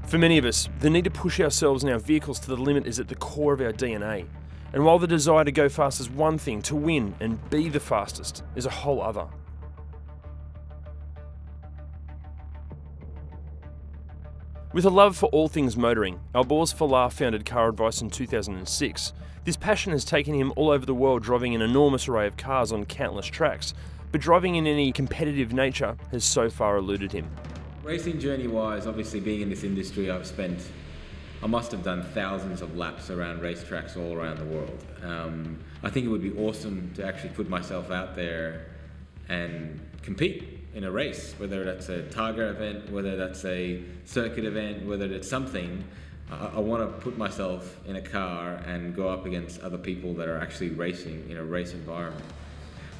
For many of us, the need to push ourselves and our vehicles to the limit is at the core of our DNA. And while the desire to go fast is one thing, to win and be the fastest is a whole other. With a love for all things motoring, Alborz Fallah founded Car Advice in 2006. This passion has taken him all over the world, driving an enormous array of cars on countless tracks, but driving in any competitive nature has so far eluded him. Racing journey-wise, obviously being in this industry, I must have done thousands of laps around racetracks all around the world. I think it would be awesome to actually put myself out there and compete in a race, whether that's a Targa event, whether that's a circuit event, whether it's something. I want to put myself in a car and go up against other people that are actually racing in a race environment.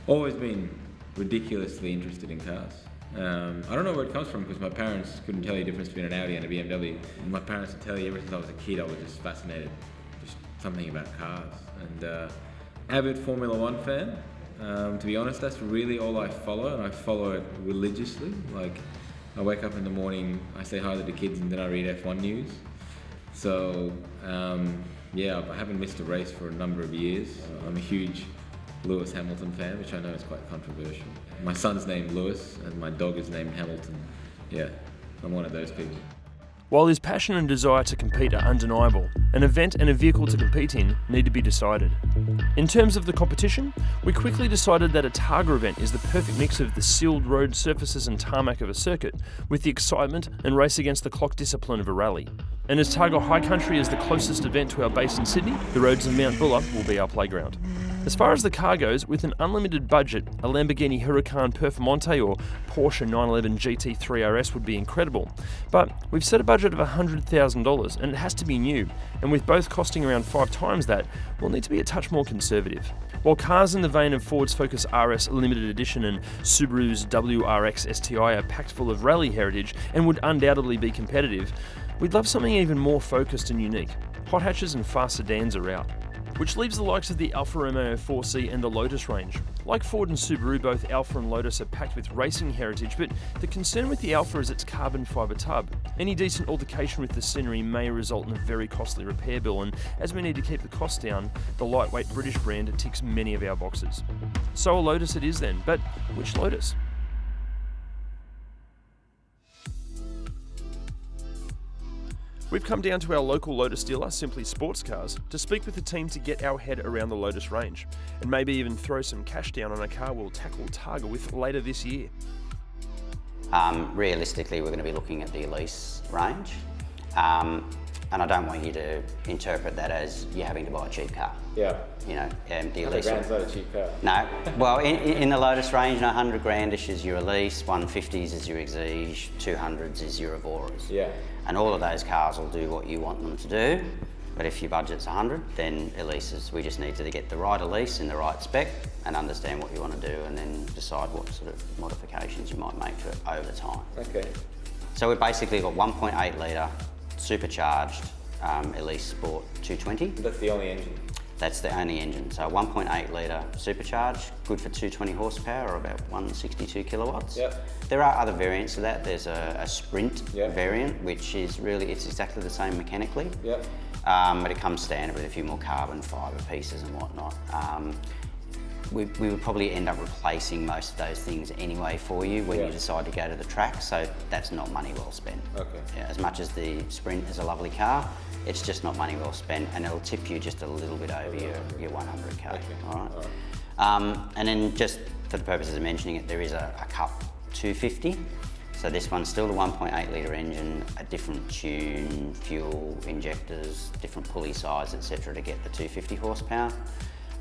Always been ridiculously interested in cars. I don't know where it comes from because my parents couldn't tell you the difference between an Audi and a BMW. My parents would tell you ever since I was a kid I was just fascinated, just something about cars. And avid Formula One fan. To be honest, that's really all I follow, and I follow it religiously. Like, I wake up in the morning, I say hi to the kids, and then I read F1 news. So, yeah, I haven't missed a race for a number of years. I'm a huge Lewis Hamilton fan, which I know is quite controversial. My son's named Lewis, and my dog is named Hamilton. Yeah, I'm one of those people. While his passion and desire to compete are undeniable, an event and a vehicle to compete in need to be decided. In terms of the competition, we quickly decided that a Targa event is the perfect mix of the sealed road surfaces and tarmac of a circuit, with the excitement and race against the clock discipline of a rally. And as Targa High Country is the closest event to our base in Sydney, the roads of Mount Buller will be our playground. As far as the car goes, with an unlimited budget, a Lamborghini Huracan Performante or Porsche 911 GT3 RS would be incredible. But we've set a budget of $100,000 and it has to be new, and with both costing around 5 times that, we'll need to be a touch more conservative. While cars in the vein of Ford's Focus RS Limited Edition and Subaru's WRX STI are packed full of rally heritage and would undoubtedly be competitive, we'd love something even more focused and unique. Hot hatches and fast sedans are out. Which leaves the likes of the Alfa Romeo 4C and the Lotus range. Like Ford and Subaru, both Alfa and Lotus are packed with racing heritage, but the concern with the Alfa is its carbon fibre tub. Any decent altercation with the scenery may result in a very costly repair bill, and as we need to keep the costs down, the lightweight British brand ticks many of our boxes. So a Lotus it is then, but which Lotus? We've come down to our local Lotus dealer, Simply Sports Cars, to speak with the team to get our head around the Lotus range, and maybe even throw some cash down on a car we'll tackle Targa with later this year. Realistically, we're going to be looking at the Elise range, and I don't want you to interpret that as you're having to buy a cheap car. Yeah. You know, the $100 Elise. grand's not a cheap car. No. Well, in the Lotus range, 100 grandish is your Elise, 150s is your Exige, 200s is your Evoras. Yeah. And all of those cars will do what you want them to do. But if your budget's 100, then Elises, we just need to get the right Elise in the right spec and understand what you want to do, and then decide what sort of modifications you might make to it over time. Okay. So we've basically got 1.8 litre supercharged Elise Sport 220. That's the only engine? That's the only engine. So 1.8 litre supercharged, good for 220 horsepower or about 162 kilowatts. Yep. There are other variants of that. There's a Sprint Yep. variant, which is really, it's exactly the same mechanically. Yep. But it comes standard with a few more carbon fibre pieces and whatnot. We would probably end up replacing most of those things anyway for you when you decide to go to the track, so that's not money well spent. Okay. Yeah, as much as the Sprint is a lovely car, it's just not money well spent, and it'll tip you just a little bit over your 100k. Okay. All right. And then just for the purposes of mentioning it, there is a Cup 250. So this one's still the 1.8 litre engine, a different tune, fuel, injectors, different pulley size, etc. to get the 250 horsepower.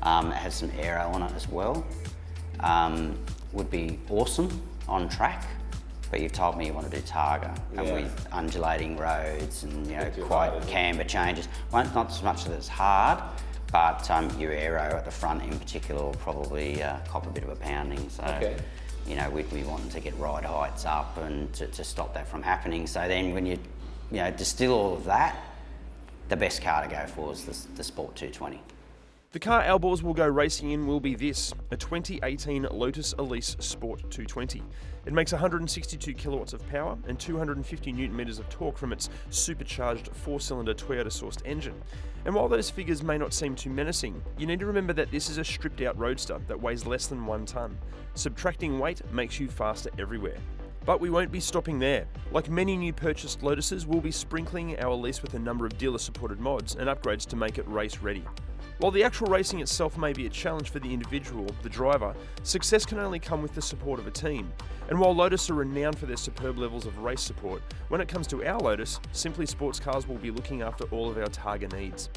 It has some aero on it as well. Would be awesome on track, but you've told me you want to do Targa, and with undulating roads and quite camber changes. Well, not so much that it's hard, but your aero at the front in particular will probably cop a bit of a pounding. So, we'd be wanting to get ride heights up and to stop that from happening. So then when you distill all of that, the best car to go for is the Sport 220. The car Alborz will go racing in will be this, a 2018 Lotus Elise Sport 220. It makes 162 kilowatts of power and 250 newton meters of torque from its supercharged 4-cylinder Toyota-sourced engine. And while those figures may not seem too menacing, you need to remember that this is a stripped-out roadster that weighs less than 1 tonne. Subtracting weight makes you faster everywhere. But we won't be stopping there. Like many new purchased Lotuses, we'll be sprinkling our Elise with a number of dealer-supported mods and upgrades to make it race-ready. While the actual racing itself may be a challenge for the individual, the driver, success can only come with the support of a team. And while Lotus are renowned for their superb levels of race support, when it comes to our Lotus, Simply Sports Cars will be looking after all of our Targa needs.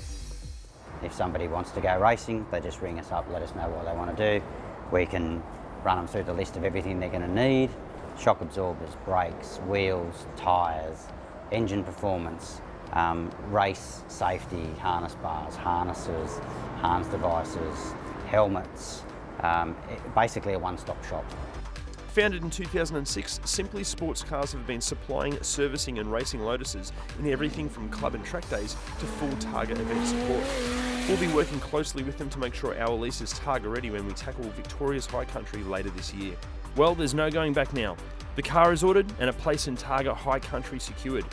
If somebody wants to go racing, they just ring us up, let us know what they want to do. We can run them through the list of everything they're going to need: shock absorbers, brakes, wheels, tyres, engine performance, race safety, harness bars, harnesses, harness devices, helmets, basically a one-stop shop. Founded in 2006, Simply Sports Cars have been supplying, servicing and racing Lotuses in everything from club and track days to full Targa event support. We'll be working closely with them to make sure our Elise is Targa ready when we tackle Victoria's High Country later this year. Well, there's no going back now. The car is ordered and a place in Targa High Country secured.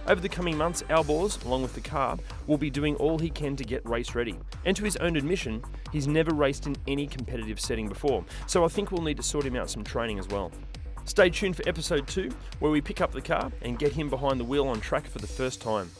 Over the coming months, Alborz, along with the car, will be doing all he can to get race ready. And to his own admission, he's never raced in any competitive setting before, so I think we'll need to sort him out some training as well. Stay tuned for episode 2, where we pick up the car and get him behind the wheel on track for the first time.